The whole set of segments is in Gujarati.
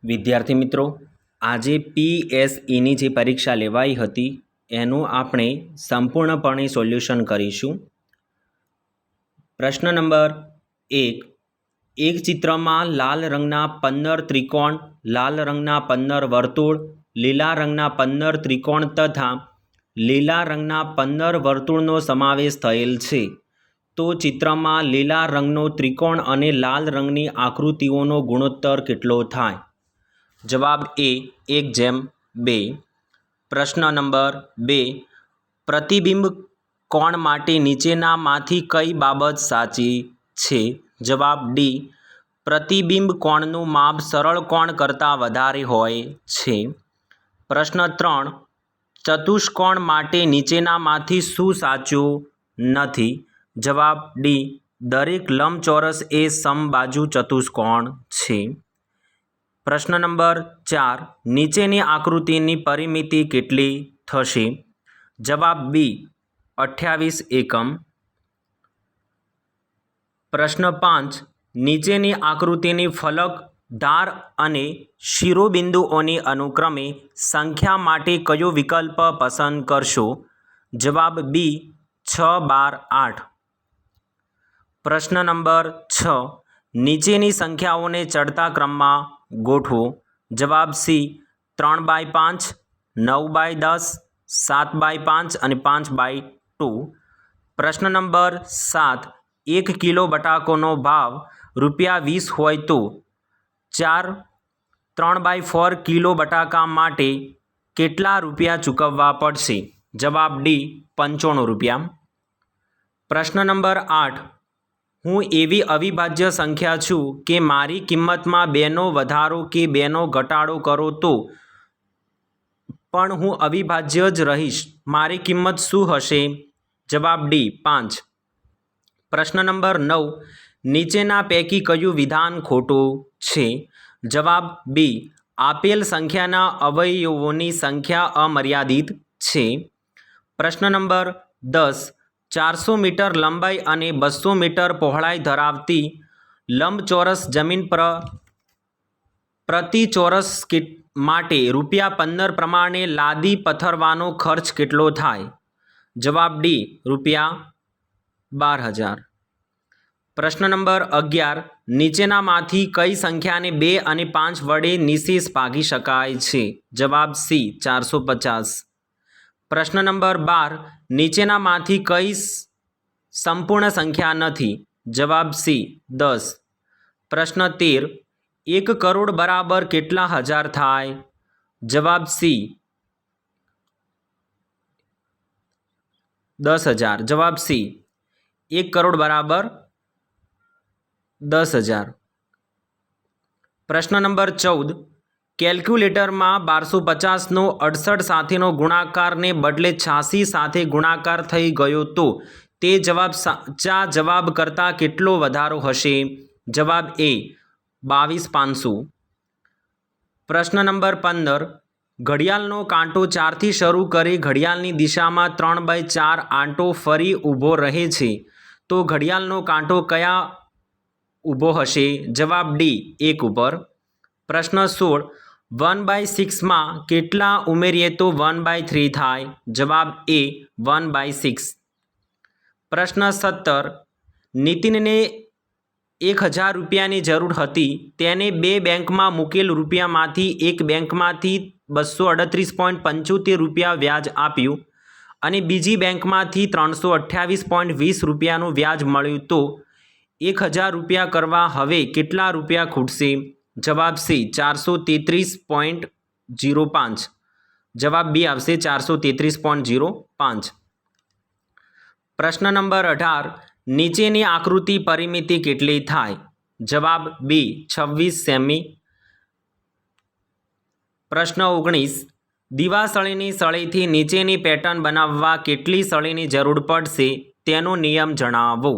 વિદ્યાર્થી મિત્રો, આજે PSEની જે પરીક્ષા લેવાઈ હતી એનું આપણે સંપૂર્ણપણે સોલ્યુશન કરીશું. પ્રશ્ન નંબર 1. એક ચિત્રમાં લાલ રંગના 15 ત્રિકોણ, લાલ રંગના 15 વર્તુળ, લીલા રંગના 15 ત્રિકોણ તથા લીલા રંગના 15 વર્તુળનો સમાવેશ થયેલ છે. તો ચિત્રમાં લીલા રંગનો ત્રિકોણ અને લાલ રંગની આકૃતિઓનો ગુણોત્તર કેટલો થાય? જવાબ A 1:2. પ્રશ્ન નંબર 2. પ્રતિબિંબ કોણ માટે નીચેનામાંથી કઈ બાબત સાચી છે? જવાબ D. પ્રતિબિંબ કોણનું માપ સરળ કોણ કરતાં વધારે હોય છે. પ્રશ્ન 3. ચતુષ્કોણ માટે નીચેનામાંથી શું સાચું નથી? જવાબ D. દરેક લંબચોરસ એ સમબાજુ ચતુષ્કોણ છે. પ્રશ્ન નંબર 4. નીચેની આકૃતિની પરિમિતિ કેટલી થશે? જવાબ B. 28 એકમ. પ્રશ્ન 5. નીચેની આકૃતિની ફલક, ધાર અને શિરોબિંદુઓની અનુક્રમે સંખ્યા માટે કયો વિકલ્પ પસંદ કરશો? જવાબ B. 6, 12, 8. પ્રશ્ન નંબર 6. નીચેની સંખ્યાઓને ચડતા ક્રમમાં ગોઠવો. જવાબ C. 3/5, 9/10, 7/5 અને 5/2. પ્રશ્ન નંબર 7. 1 કિલો બટાકાનો ભાવ ₹20 હોય તો 3/4 કિલો બટાકા માટે કેટલા રૂપિયા ચૂકવવા પડશે? જવાબ D. 95 રૂપિયા. પ્રશ્ન નંબર 8. હું એવી અવિભાજ્ય સંખ્યા છું કે મારી કિંમતમાં 2નો વધારો કે 2નો ઘટાડો કરો તો પણ હું અવિભાજ્ય જ રહીશ. મારી કિંમત શું હશે? જવાબ D. 5. પ્રશ્ન નંબર 9. નીચેના પૈકી કયું વિધાન ખોટું છે? જવાબ B. આપેલ સંખ્યાના અવયવોની સંખ્યા અમર્યાદિત છે. પ્રશ્ન નંબર 10. 400 મીટર લંબાઈ અને 200 મીટર પહોળાઈ ધરાવતી લંબચોરસ જમીન પર પ્રતિ ચોરસ માટે ₹15 પ્રમાણે લાદી પથરવાનો ખર્ચ કેટલો થાય? જવાબ D. ₹12,000. પ્રશ્ન નંબર 11. નીચેનામાંથી કઈ સંખ્યાને 2 અને 5 વડે નિશેષ ભાગી શકાય છે? જવાબ C. 450. પ્રશ્ન નંબર 12. નીચેનામાંથી કઈ સંપૂર્ણ સંખ્યા નથી? જવાબ C. 10. પ્રશ્ન 13. 1 કરોડ બરાબર કેટલા હજાર થાય? જવાબ C. 10,000. જવાબ C. 1 કરોડ બરાબર 10,000. પ્રશ્ન નંબર 14. કેલ્ક્યુલેટરમાં 1250નો 68 સાથેનો ગુણાકારને બદલે 86 સાથે ગુણાકાર થઈ ગયો તો તે જવાબ સાચા જવાબ કરતાં કેટલો વધારો હશે? જવાબ A. 22,500. પ્રશ્ન નંબર 15. ઘડિયાળનો કાંટો 4થી શરૂ કરી ઘડિયાળની દિશામાં 3/4 આંટો ફરી ઊભો રહે છે તો ઘડિયાળનો કાંટો કયા ઊભો હશે? જવાબ D. 1 ઉપર. પ્રશ્ન 16. 1/6માં કેટલા ઉમેરીએ તો 1/3 થાય? જવાબ A. 1/6. પ્રશ્ન 17. નીતિનને 1,000 રૂપિયાની જરૂર હતી. તેને 2 બેંકમાં મૂકેલ રૂપિયામાંથી એક બેંકમાંથી 238.75 રૂપિયા વ્યાજ આપ્યું અને બીજી બેંકમાંથી 328.20 રૂપિયાનું વ્યાજ મળ્યું તો 1,000 રૂપિયા કરવા હવે કેટલા રૂપિયા ખૂટશે? જવાબ C. 433.05. જવાબ B આવશે 433.05. પ્રશ્ન નંબર 18. નીચેની આકૃતિ પરિમિતિ કેટલી થાય? જવાબ B. 26 સેમી. પ્રશ્ન 19. દિવાસળીની સળીથી નીચેની પેટર્ન બનાવવા કેટલી સળીની જરૂર પડશે તેનો નિયમ જણાવો.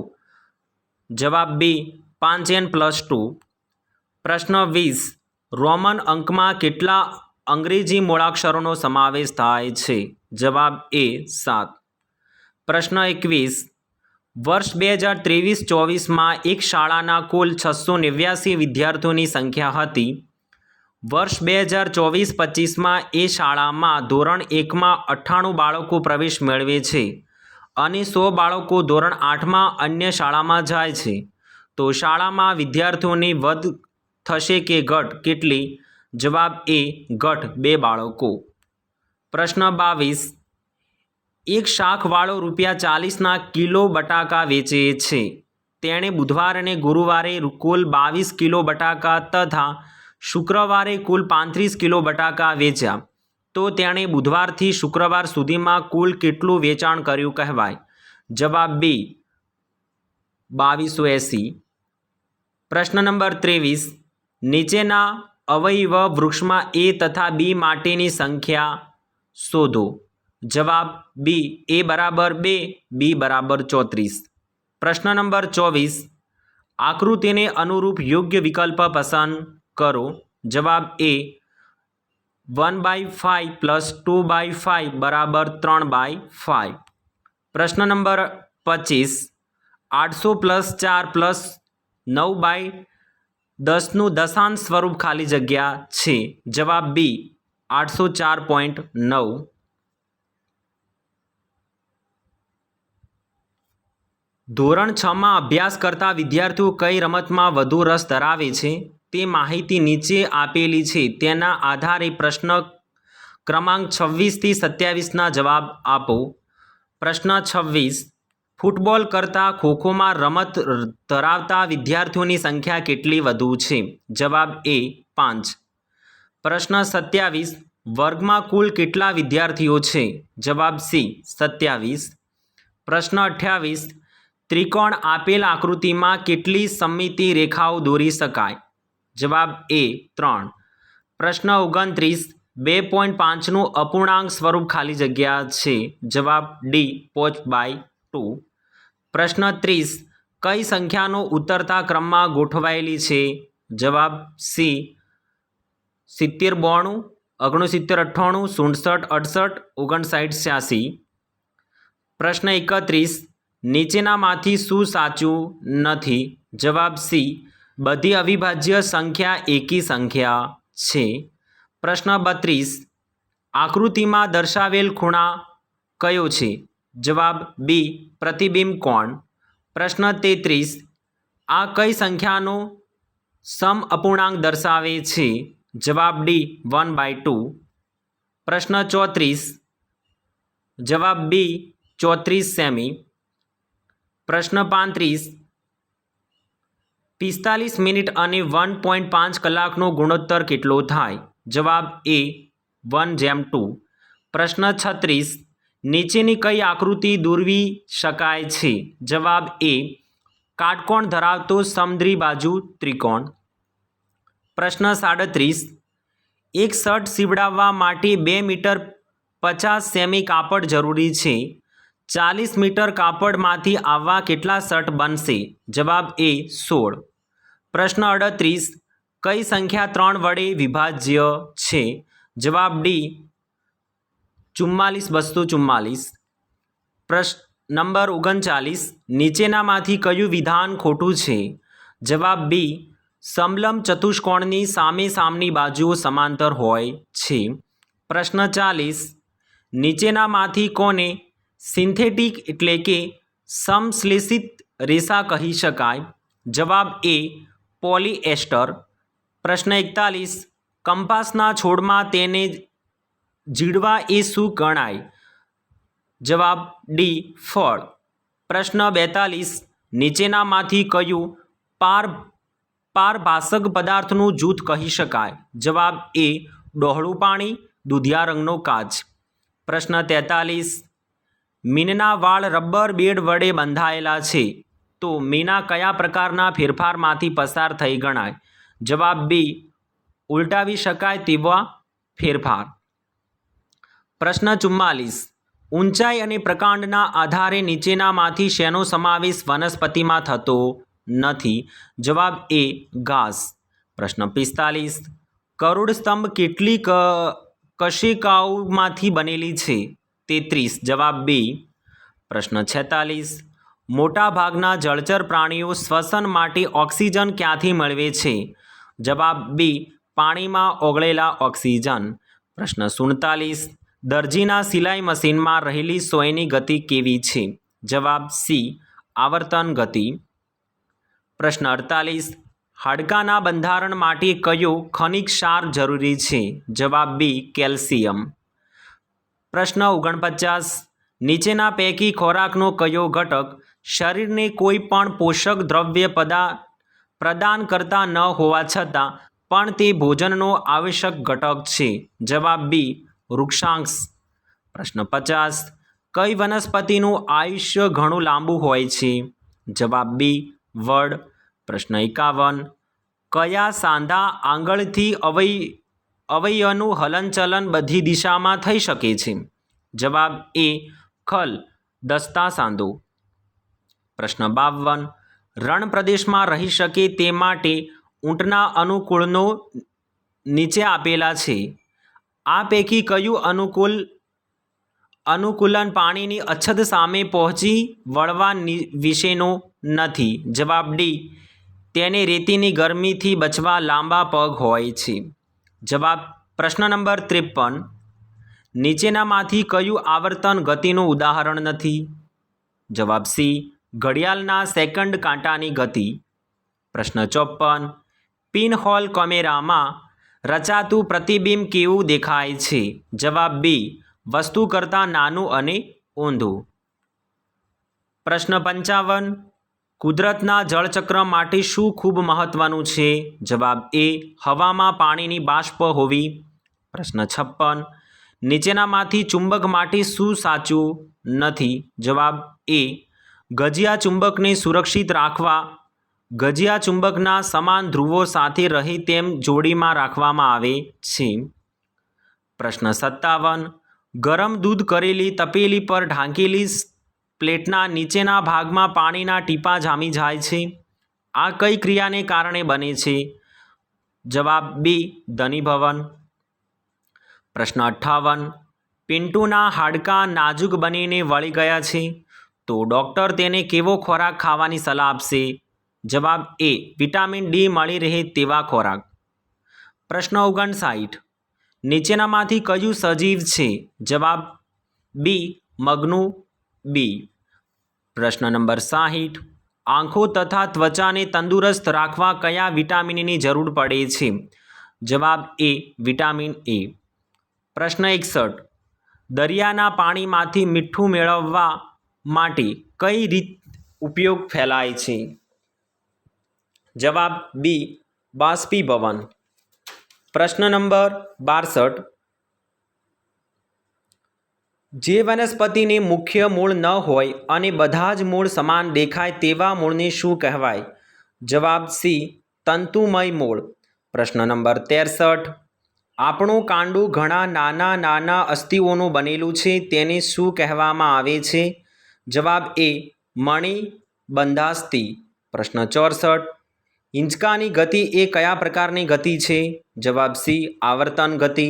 જવાબ B. 5n+2. પ્રશ્ન 20. રોમન અંકમાં કેટલા અંગ્રેજી મૂળાક્ષરોનો સમાવેશ થાય છે? જવાબ A. 7. પ્રશ્ન 21. વર્ષ 2023-24માં એક શાળાના કુલ 689 વિદ્યાર્થીઓની સંખ્યા હતી. વર્ષ 2024-25માં એ શાળામાં ધોરણ 1માં 98 બાળકો પ્રવેશ મેળવે છે અને 100 બાળકો ધોરણ 8માં અન્ય શાળામાં જાય છે, તો શાળામાં વિદ્યાર્થીઓની વધ થશે કે ઘટ કેટલી? જવાબ એ ઘટ 2 બાળકો. પ્રશ્ન 22. એક શાકવાળો ₹40ના કિલો બટાકા વેચે છે. તેણે બુધવાર અને ગુરુવારે કુલ 22 કિલો બટાકા તથા શુક્રવારે કુલ 35 કિલો બટાકા વેચ્યા, તો તેણે બુધવારથી શુક્રવાર સુધીમાં કુલ કેટલું વેચાણ કર્યું કહેવાય? જવાબ બી 2280. પ્રશ્ન નંબર 23. નીચેના અવયવ વૃક્ષમાં એ તથા બી માટેની સંખ્યા શોધો. જવાબ બી એ બરાબર 2, બી બરાબર 34. પ્રશ્ન નંબર 24. આકૃતિને અનુરૂપ યોગ્ય વિકલ્પ પસંદ કરો. જવાબ એ 1/5 + 2/5 બરાબર 3/5. પ્રશ્ન નંબર 25. 800 + 4 + 9/10નું દશાંશ સ્વરૂપ ખાલી જગ્યા છે. જવાબ બી 804.9. ધોરણ 6માં અભ્યાસ કરતા વિદ્યાર્થીઓ કઈ રમતમાં વધુ રસ ધરાવે છે તે માહિતી નીચે આપેલી છે. તેના આધારે પ્રશ્ન ક્રમાંક 26થી 27ના જવાબ આપો. પ્રશ્ન 26. ફૂટબોલ કરતાં ખોખોમાં રમત ધરાવતા વિદ્યાર્થીઓની સંખ્યા કેટલી વધુ છે? જવાબ એ 5. પ્રશ્ન 27. વર્ગમાં કુલ કેટલા વિદ્યાર્થીઓ છે? જવાબ સી 27. પ્રશ્ન 28. ત્રિકોણ આપેલ આકૃતિમાં કેટલી સમમિતિ રેખાઓ દોરી શકાય? જવાબ એ 3. પ્રશ્ન 29. 2.5નું અપૂર્ણાંક સ્વરૂપ ખાલી જગ્યા છે. જવાબ ડી 5/2. પ્રશ્ન 30. કઈ સંખ્યાનો ઉતરતા ક્રમમાં ગોઠવાયેલી છે? જવાબ સી 70 92 69 98 67 68 59 86. પ્રશ્ન 31. નીચેનામાંથી શું સાચું નથી? જવાબ સી બધી અવિભાજ્ય સંખ્યા એકી સંખ્યા છે. પ્રશ્ન 32. આકૃતિમાં દર્શાવેલ ખૂણા કયો છે? જવાબ બી પ્રતિબિંબ કોણ. પ્રશ્ન 33. આ કઈ સંખ્યાનો સમઅપૂર્ણાંક દર્શાવે છે? જવાબ ડી 1/2. પ્રશ્ન 34. જવાબ બી 34 સેમી. પ્રશ્ન 35. 45 મિનિટ અને 1.5 કલાકનો ગુણોત્તર કેટલો થાય? જવાબ એ 1:2. પ્રશ્ન 36. નીચેની કઈ આકૃતિ દોરવી શકાય છે? જવાબ એ કાટકોણ ધરાવતો સમદ્વિબાજુ ત્રિકોણ. પ્રશ્ન 37. એક શર્ટ સીવડાવવા માટે 2 મીટર 50 સેમી કાપડ જરૂરી છે. 40 મીટર કાપડમાંથી આવા કેટલા શર્ટ બનશે? જવાબ એ 16. પ્રશ્ન 38. કઈ સંખ્યા 3 વડે વિભાજ્ય છે? જવાબ ડી 44244. પ્રશ્ન નંબર 39. નીચેનામાંથી કયું વિધાન ખોટું છે? જવાબ બી સમલંબ ચતુષ્કોણની સામે સામની બાજુઓ સમાંતર હોય છે. પ્રશ્ન 40. નીચેનામાંથી કોને સિન્થેટિક એટલે કે સમશ્લેષિત રેસા કહી શકાય? જવાબ એ પોલિએસ્ટર. પ્રશ્ન 41. કંપાસના છોડમાં તેને જીડવા એ શું ગણાય? જવાબ ડી ફળ. પ્રશ્ન 42. નીચેનામાંથી કયું પારભાસક પદાર્થનું જૂથ કહી શકાય? જવાબ એ ડહોળું પાણી, દુધિયા રંગનો કાચ. પ્રશ્ન 43. મીનના વાળ રબર બેડ વડે બંધાયેલા છે, તો મીના કયા પ્રકારના ફેરફારમાંથી પસાર થઈ ગણાય? જવાબ બી ઉલટાવી શકાય તેવા ફેરફાર. પ્રશ્ન 44. ઊંચાઈ અને પ્રકાંડના આધારે નીચેનામાંથી શેનો સમાવેશ વનસ્પતિમાં થતો નથી? જવાબ એ ઘાસ. પ્રશ્ન 45. કરોડ સ્તંભ કેટલી કશેકાઓમાંથી બનેલી છે? 33. જવાબ બી. પ્રશ્ન 46. મોટા ભાગના જળચર પ્રાણીઓ શ્વસન માટે ઓક્સિજન ક્યાંથી મેળવે છે? જવાબ બી પાણીમાં ઓગળેલા ઓક્સિજન. પ્રશ્ન 47. દરજીના સિલાઈ મશીનમાં રહેલી સોયની ગતિ કેવી છે? જવાબ સી આવર્તન ગતિ. પ્રશ્ન 48. હાડકાના બંધારણ માટે કયો ખનિજ ક્ષાર જરૂરી છે? જવાબ બી કેલ્શિયમ. પ્રશ્ન 49. નીચેના પૈકી ખોરાકનો કયો ઘટક શરીરને કોઈ પણ પોષક દ્રવ્ય પ્રદાન કરતા ન હોવા છતાં પણ તે ભોજનનો આવશ્યક ઘટક છે? જવાબ બી વૃક્ષાંશ. પ્રશ્ન 50. કઈ વનસ્પતિનું આયુષ્ય ઘણું લાંબુ હોય છે? જવાબ બી વડ. પ્રશ્ન 51. કયા સાંધા આંગળથી અવયવનું હલનચલન બધી દિશામાં થઈ શકે છે? જવાબ એ ખલ દસ્તા સાંધો. પ્રશ્ન 52. રણ પ્રદેશમાં રહી શકે તે માટે ઊંટના અનુકૂળનો નીચે આપેલા છે. આ પૈકી કયું અનુકૂલન પાણીની અછત સામે પહોંચી વળવા વિશેનો નથી? જવાબ ડી તેને રેતીની ગરમીથી બચવા લાંબા પગ હોય છે. જવાબ. પ્રશ્ન નંબર 53. નીચેનામાંથી કયું આવર્તન ગતિનું ઉદાહરણ નથી? જવાબ સી ઘડિયાળના સેકન્ડ કાંટાની ગતિ. પ્રશ્ન 54. પિનહોલ કેમેરામાં રચાતું પ્રતિબિંબ કેવું દેખાય છે? જવાબ બી વસ્તુ કરતાં નાનું અને ઊંધું. પ્રશ્ન 55. કુદરતના જળચક્ર માટે શું ખૂબ મહત્વનું છે? જવાબ એ હવામાં પાણીની બાષ્પ હોવી. પ્રશ્ન 56. નીચેનામાંથી ચુંબક માટે શું સાચું નથી? જવાબ એ ગજિયા ચુંબકને સુરક્ષિત રાખવા ગજિયા ચુંબકના સમાન ધ્રુવો સાથે રહે તેમ જોડીમાં રાખવામાં આવે છે. પ્રશ્ન 57. ગરમ દૂધ કરેલી તપેલી પર ઢાંકેલી પ્લેટના નીચેના ભાગમાં પાણીના ટીપાં જામી જાય છે. આ કઈ ક્રિયાને કારણે બને છે? જવાબ બી ઘનીભવન. પ્રશ્ન 58. પિન્ટુના હાડકાં નાજુક બનીને વળી ગયા છે તો ડૉક્ટર તેને કેવો ખોરાક ખાવાની સલાહ આપશે? જવાબ એ વિટામિન ડી મળી રહે તેવા ખોરાક. પ્રશ્ન 59. નીચેનામાંથી કયું સજીવ છે? જવાબ બી મગનું બી. પ્રશ્ન નંબર 60. આંખો તથા ત્વચાને તંદુરસ્ત રાખવા કયા વિટામિનની જરૂર પડે છે? જવાબ એ વિટામિન એ. પ્રશ્ન 61. દરિયાના પાણીમાંથી મીઠું મેળવવા માટે કઈ રીત ઉપયોગ ફેલાય છે? જવાબ બી બાષ્પીભવન. પ્રશ્ન નંબર 62. જે વનસ્પતિને મુખ્ય મૂળ ન હોય અને બધા જ મૂળ સમાન દેખાય તેવા મૂળને શું કહેવાય? જવાબ સી તંતુમય મૂળ. પ્રશ્ન નંબર 63. આપણું કાંડું ઘણા નાના નાના અસ્થિઓનું બનેલું છે તેને શું કહેવામાં આવે છે? જવાબ એ મણિબંધાસ્થિ. પ્રશ્ન 64. હિંચકાની ગતિ એ કયા પ્રકારની ગતિ છે? જવાબ સી આવર્તન ગતિ.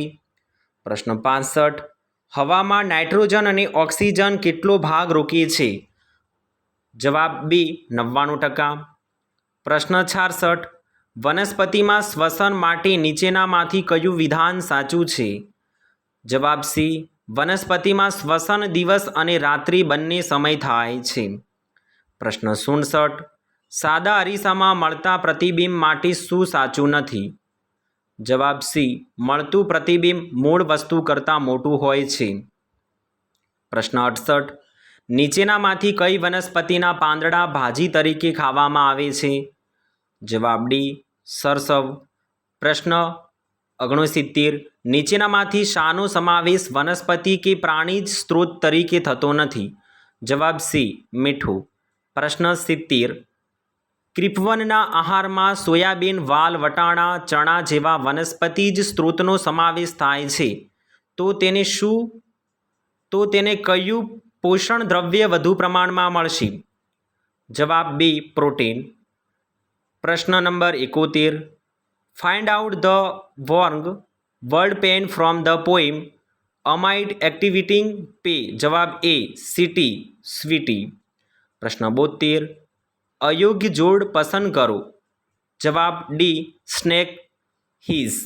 પ્રશ્ન 65. હવામાં નાઇટ્રોજન અને ઓક્સિજન કેટલો ભાગ રોકે છે? જવાબ બી 99%. પ્રશ્ન 66. વનસ્પતિમાં શ્વસન માટે નીચેનામાંથી કયું વિધાન સાચું છે? જવાબ સી વનસ્પતિમાં શ્વસન દિવસ અને રાત્રિ બંને સમય થાય છે. પ્રશ્ન 67. સાદા અરીસામાં મળતા પ્રતિબિંબ માટે શું સાચું નથી? જવાબ સી મળતું પ્રતિબિંબ મૂળ વસ્તુ કરતાં મોટું હોય છે. પ્રશ્ન 68. નીચેનામાંથી કઈ વનસ્પતિના પાંદડા ભાજી તરીકે ખાવામાં આવે છે? જવાબ ડી સરસવ. પ્રશ્ન 69. નીચેનામાંથી શાનો સમાવેશ વનસ્પતિ કે પ્રાણી જ સ્ત્રોત તરીકે થતો નથી? જવાબ સી મીઠું. પ્રશ્ન 70. ક્રિપવનના આહારમાં સોયાબીન, વાલ, વટાણા, ચણા જેવા વનસ્પતિજ સ્ત્રોતનો સમાવેશ થાય છે તો તેને કયું પોષણ દ્રવ્ય વધુ પ્રમાણમાં મળશે? જવાબ બી પ્રોટીન. પ્રશ્ન નંબર 71. Find out the word pen from the poem amid activating પે. જવાબ એ સિટી સ્વીટી. પ્રશ્ન 72. અયોગ્ય જોડ પસંદ કરો. જવાબ ડી સ્નેક હીઝ.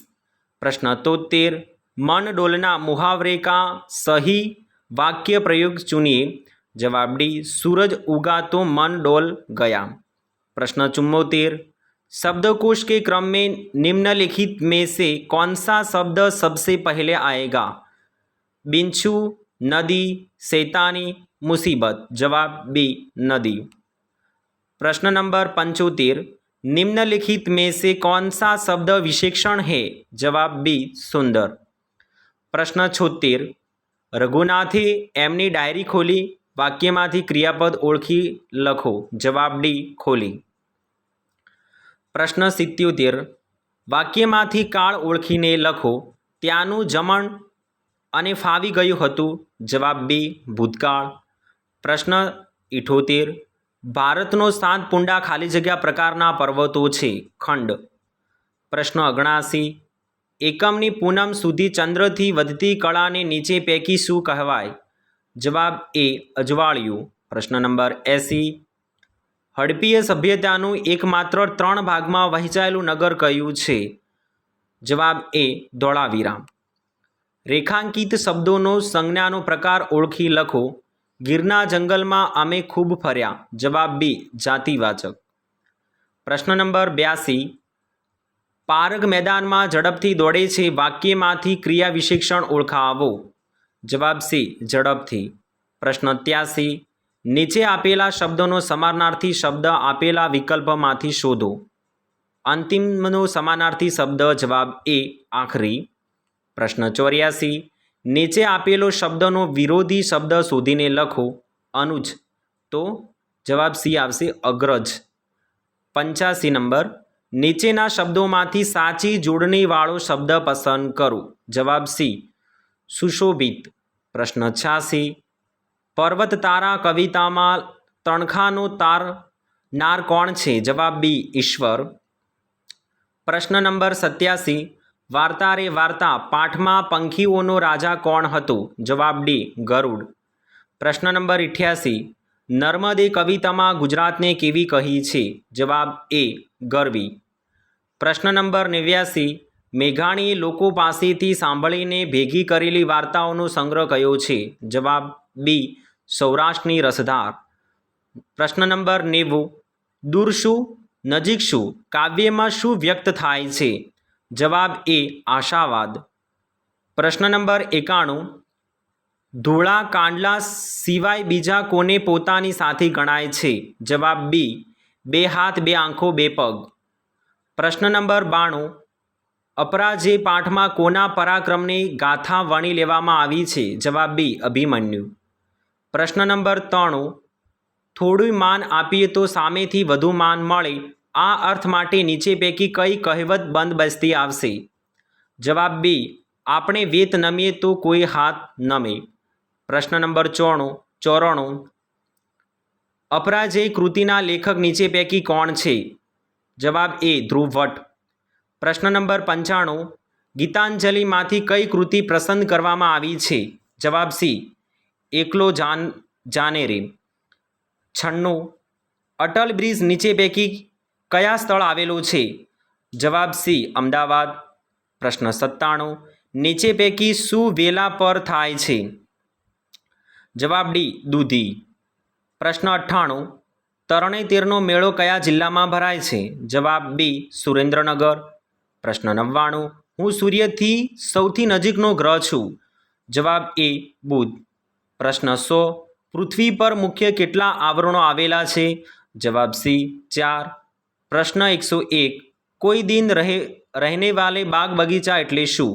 प्रश्न 73 मन डोलना मुहावरे का सही वाक्य प्रयोग चुनिए। जवाब डी सूरज उगा तो मन डोल गया। प्रश्न 74 शब्दकोश के क्रम में निम्नलिखित में से कौन सा शब्द सबसे पहले आएगा? बिच्छू, नदी, शैतानी, मुसीबत। जवाब बी नदी। प्रश्न नंबर 75 निम्नलिखित में से कौन सा शब्द विशेषण है? जवाब बी सुंदर। प्रश्न 76 रघुनाथे एमनी डायरी खोली वाक्यमांथी क्रियापद ओळखी लखो। जवाब डी खोली। प्रश्न 77 वाक्यमांथी काळ ओळखीने लखो। त्यानुं जमण अने फावी गयुं हतुं। जवाब बी भूतकाळ। प्रश्न 78 भारतनो 7 पूंडा खाली जग्या प्रकारना पर्वतो छे। खंड। प्रश्न 79 एकमनी पूनम सुधी चंद्रथी वधती कळाने नीचे पैकी शुं कहेवाय? जवाब ए अजवाळियुं। प्रश्न नंबर 80 हड़प्पीय सभ्यतानुं एकमात्र 3 भागमां वहेंचायेलुं नगर कयुं छे? जवाब ए धोळावीरा। रेखांकित शब्दों संज्ञानो प्रकार ओळखी लखो। गिरना जंगल में अमे खूब फर्या। जवाब बी जातिवाचक। प्रश्न नंबर 82 पारग मैदान में झड़पथी दौड़े छे वाक्यमांथी क्रिया विशेषण ओळखावो। जवाब सी झड़पथी। प्रश्न 83 नीचे आपेला शब्दों समानार्थी शब्द आपेला विकल्पमांथी शोधो। अंतिमनो समानार्थी शब्द जवाब ए आखरी। प्रश्न 84 नीचे आपेलो शब्दनो विरोधी शब्द शोधीने लखो। अनुज तो जवाब सी आवशे अग्रज। 85 नंबर नीचेना शब्दोमांथी साची जोड़नीवाळो शब्द पसंद करो। जवाब सी सुशोभित। प्रश्न 86 पर्वत तारा कवितामां तणखानो तारनार कोण छे? जवाब बी ईश्वर। प्रश्न नंबर 87 वार्ता रे वार्ता पाठमां पंखीओनो राजा कोण हतो? जवाब डी गरुड़। प्रश्न नंबर 88 नर्मदे कवितामां गुजरातने केवी कही छे? जवाब ए गरवी। प्रश्न नंबर 89 मेघाणीए लोको पासेथी सांभळीने भेगी करेली वार्ताओनो संग्रह कयो छे? जवाब बी सौराष्ट्रनी रसधार। प्रश्न नंबर 90 दूर शुं नजीक शुं काव्यमां शुं व्यक्त थाय छे? जवाब ए आशावाद। प्रश्न नंबर 91 धूळा कांडला सिवाय बीजा कोने पोतानी साथी गणाय छे? जवाब बी 2 हाथ 2 आंखो 2 पग। प्रश्न नंबर 92 अपराजे पाठमां कोना पराक्रमनी गाथा वणी लेवामां आवी छे? जवाब बी अभिमन्यु। प्रश्न नंबर 93 थोड़ुं मान आपीए तो सामेथी वधु मान मळे आ अर्थ माटे नीचे पैकी कई कहेवत बंदबस्ती आवशे? जवाब बी आपणे वेत नमीए तो कोई हाथ नमे। प्रश्न नंबर 94 अपराजय कृतिना लेखक नीचे पैकी कोण छे? जवाब ए ध्रुव भट्ट। प्रश्न नंबर 95 गीतांजलिमांथी कई कृति पसंद करवामां आवी छे? जवाब सी एकलो जाने रे। 96 अटल ब्रिज नीचे पैकी कया स्थळ आवेलो छे? जवाब सी अमदावाद। प्रश्न 97 नीचे पैकी शुं वेला पर थाय छे? जवाब डी दूधी। प्रश्न 98 तरणेतेरनो मेळो कया जिल्लामां भराय छे? जवाब बी सुरेन्द्रनगर। प्रश्न 99 हूँ सूर्यथी सौथी नजीकनो ग्रह छूं? जवाब ए बुध। प्रश्न 100 पृथ्वी पर मुख्य केटला आवरणो आवेला छे? जवाब सी 4। प्रश्न 101 कोई दिन रहने वाले बाग बगीचा एटले शुं?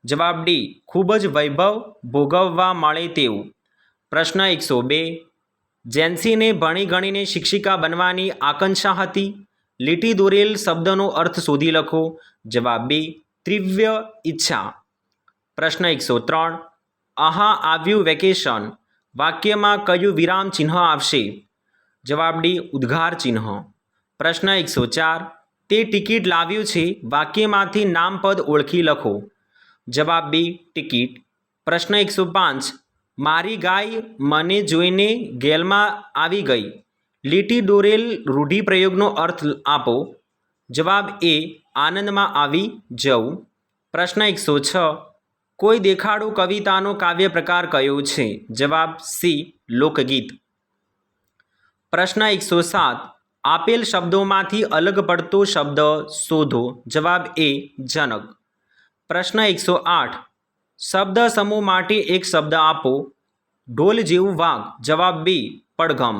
जवाब डी खूब ज वैभव भोगववा मळे तेवुं। प्रश्न 102 जेन्सीने भणी गणीने शिक्षिका बनवानी आकांक्षा हती? લીટી દોરેલ શબ્દનો અર્થ શોધી લખો। જવાબ બી તીવ્ર ઈચ્છા। પ્રશ્ન 103 આહા આવ્યું વેકેશન વાક્યમાં કયું વિરામ ચિહ્ન આવશે? જવાબ ડી ઉદ્ગાર ચિહ્ન। પ્રશ્ન 104 તે ટિકિટ લાવ્યું છે વાક્યમાંથી નામપદ ઓળખી લખો। જવાબ બી ટિકિટ। પ્રશ્ન 105 મારી ગાય મને જોઈને ગેલમાં આવી ગઈ। લીટી દોરેલ રૂઢિપ્રયોગનો અર્થ આપો। જવાબ એ આનંદમાં આવી જવું। પ્રશ્ન 106 કોઈ દેખાડું કવિતાનો કાવ્ય પ્રકાર કયો છે? જવાબ સી લોકગીત. પ્રશ્ન 107 આપેલ શબ્દોમાંથી અલગ પડતો શબ્દ શોધો. જવાબ એ જનક. પ્રશ્ન 108 શબ્દ સમૂહ માટે એક શબ્દ આપો. ઢોલ જેવું વાઘ. જવાબ બી પડઘમ.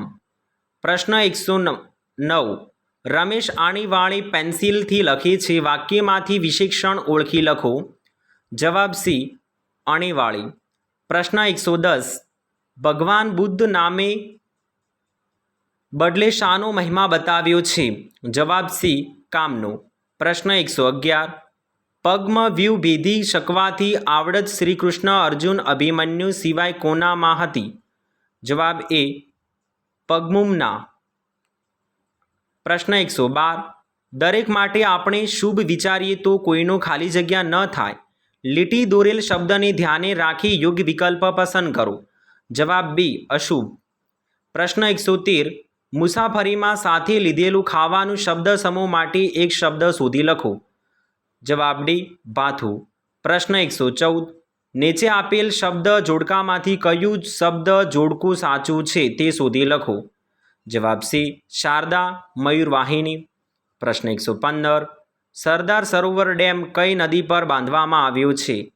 પ્રશ્ન 109 રમેશ આણીવાળી પેન્સિલથી લખે છે. વાક્યમાંથી વિશેષણ ઓળખી લખો. જવાબ સી આણીવાળી. પ્રશ્ન 110 ભગવાન બુદ્ધ નામે બદલે શાનો મહિમા બતાવ્યો છે? જવાબ સી કામનો. પ્રશ્ન 111 પગમાં વ્યૂહ ભેદી શકવાથી આવડત શ્રીકૃષ્ણ અર્જુન અભિમન્યુ સિવાય કોનામાં હતી? જવાબ એ પગમુમના. પ્રશ્ન 112 દરેક માટે આપણે શુભ વિચારીએ તો કોઈનો ખાલી જગ્યા ન થાય. લીટી દોરેલ શબ્દને ધ્યાને રાખી યોગ્ય વિકલ્પ પસંદ કરો. જવાબ બી અશુભ. પ્રશ્ન 113 મુસાફરીમાં સાથે લીધેલું ખાવાનું શબ્દ સમૂહ માટે એક શબ્દ શોધી લખો. જવાબ ડી ભાથું. પ્રશ્ન 114 નીચે આપેલ શબ્દ જોડકામાંથી કયું શબ્દ જોડકું સાચું છે તે શોધી લખો. જવાબ સી શારદા મયુરવાહિની. પ્રશ્ન 115 સરદાર સરોવર ડેમ કઈ નદી પર બાંધવામાં આવ્યો છે?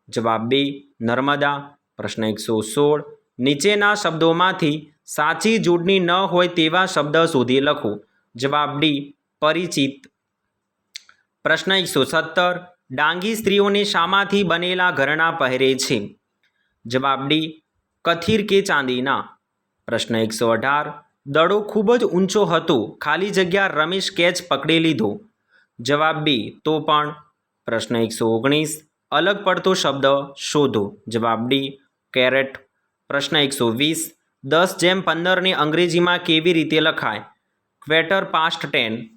જવાબ બી નર્મદા. પ્રશ્ન 116 નીચેના શબ્દોમાંથી સાચી જોડણી ન હોય તેવા શબ્દ શોધી લખો. જવાબ ડી પરિચિત. પ્રશ્ન 117 ડાંગી સ્ત્રીઓને શામાંથી બનેલા ઘરેણાં પહેરે છે? જવાબ ડી કથિર કે ચાંદીના. પ્રશ્ન 118 દડો ખૂબ જ ઊંચો હતો. ખાલી જગ્યા રમેશ કેચ પકડી લીધો. જવાબ બી તો પણ. પ્રશ્ન 119 અલગ પડતો શબ્દ શોધો. જવાબ ડી કેરેટ. પ્રશ્ન 120 10 જેમ 15 ને અંગ્રેજીમાં કેવી રીતે લખાય? ક્વેટર પાસ્ટ ટેન.